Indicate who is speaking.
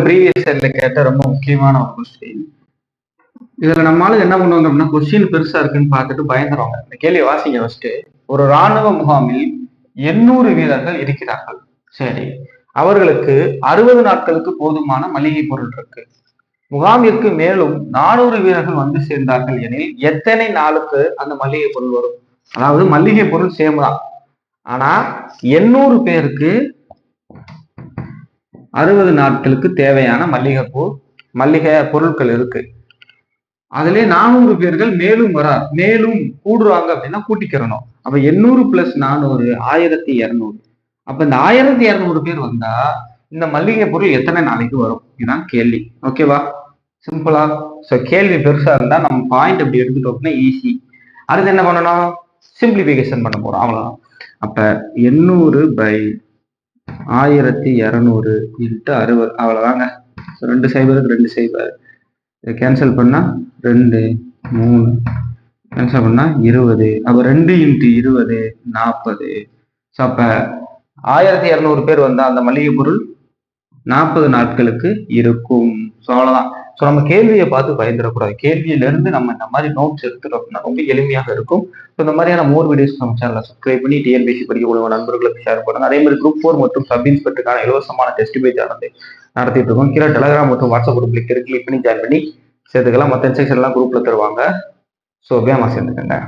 Speaker 1: Previous இயர்ல கேட்ட ரொம்ப முக்கியமான ஒரு கொஸ்டின். இதுல நம்மளால என்ன பண்ணுவாங்க அப்படின்னா, கொஸ்டின் பெருசா இருக்குன்னு பார்த்துட்டு பயந்துருவாங்க. இந்த கேள்வி வாசிங்க ஃபர்ஸ்ட். ஒரு ராணுவ முகாமில் 800 வீரர்கள் இருக்கிறார்கள். சரி, அவர்களுக்கு 60 நாட்களுக்கு போதுமான மளிகை பொருள் இருக்கு. முகாமிற்கு மேலும் 400 வீரர்கள் வந்து சேர்ந்தார்கள் எனில் எத்தனை நாளுக்கு அந்த மளிகை பொருள் வரும்? அதாவது மளிகை பொருள் சேம் தான், ஆனா 800 பேருக்கு 60 நாட்களுக்கு தேவையான மளிகை பொருட்கள் இருக்கு. அதுல 400 பேர்கள் மேலும் கூடுறாங்க அப்படின்னா கூட்டிக்கிறணும். அப்ப 800 பிளஸ் 400 1200. அப்ப இந்த 1200 பேர் வந்தா இந்த மளிகை பொருள் எத்தனை நாளைக்கு வரும்? இதுதான் கேள்வி. ஓகேவா? சிம்பிளா. ஸோ கேள்வி பெருசா இருந்தா நம்ம பாயிண்ட் அப்படி எடுத்துட்டோம்னா ஈஸி. அடுத்து என்ன பண்ணணும்? சிம்பிளிபிகேஷன் பண்ண போறோம், அவ்வளவுதான். அப்ப 800 by 1200 இன்ட்டு 60, அவ்வளவுதாங்க. 2 சைபருக்கு 2 சைபர், இதை கேன்சல் பண்ணா 2 3 கேன்சல் பண்ணா 20. அப்ப 2 இன்ட்டு 20 40. ஸோ அப்ப 1200 பேர் வந்தா அந்த மளிகை பொருள் 40 நாட்களுக்கு இருக்கும். ஸோ அவ்வளவுதான். ஸோ நம்ம கேள்வியை பார்த்து பயந்துடக்கூடாது. கேள்வியில இருந்து நம்ம இந்த மாதிரி நோட்ஸ் எடுத்துட்டோம் அப்படின்னா ரொம்ப எளிமையாக இருக்கும். ஸோ இந்த மாதிரியான மோர் வீடியோஸ் நம்ம சேனலை சப்ஸ்கிரைப் பண்ணி டிஎன்பிஎஸ்சி படிக்கக்கூடிய நண்பர்களுக்கு ஷேர் பண்ணுங்க. அதே மாதிரி குரூப் 4 மற்றும் சப் இன்ஸ்பெக்டருக்கான இலவசமான டெஸ்ட் பேஜ் நடத்திட்டு இருக்கோம். கீழே டெலிகிராம் மற்றும் வாட்ஸ்அப் குரூப் கிளிக் பண்ணி ஜாயின் பண்ணி சேர்த்துக்கலாம். மற்ற இன்ஸ்ட்ரக்ஷன் எல்லாம் குரூப்ல தருவாங்க. ஸோ வேகமா சேர்ந்துக்கங்க.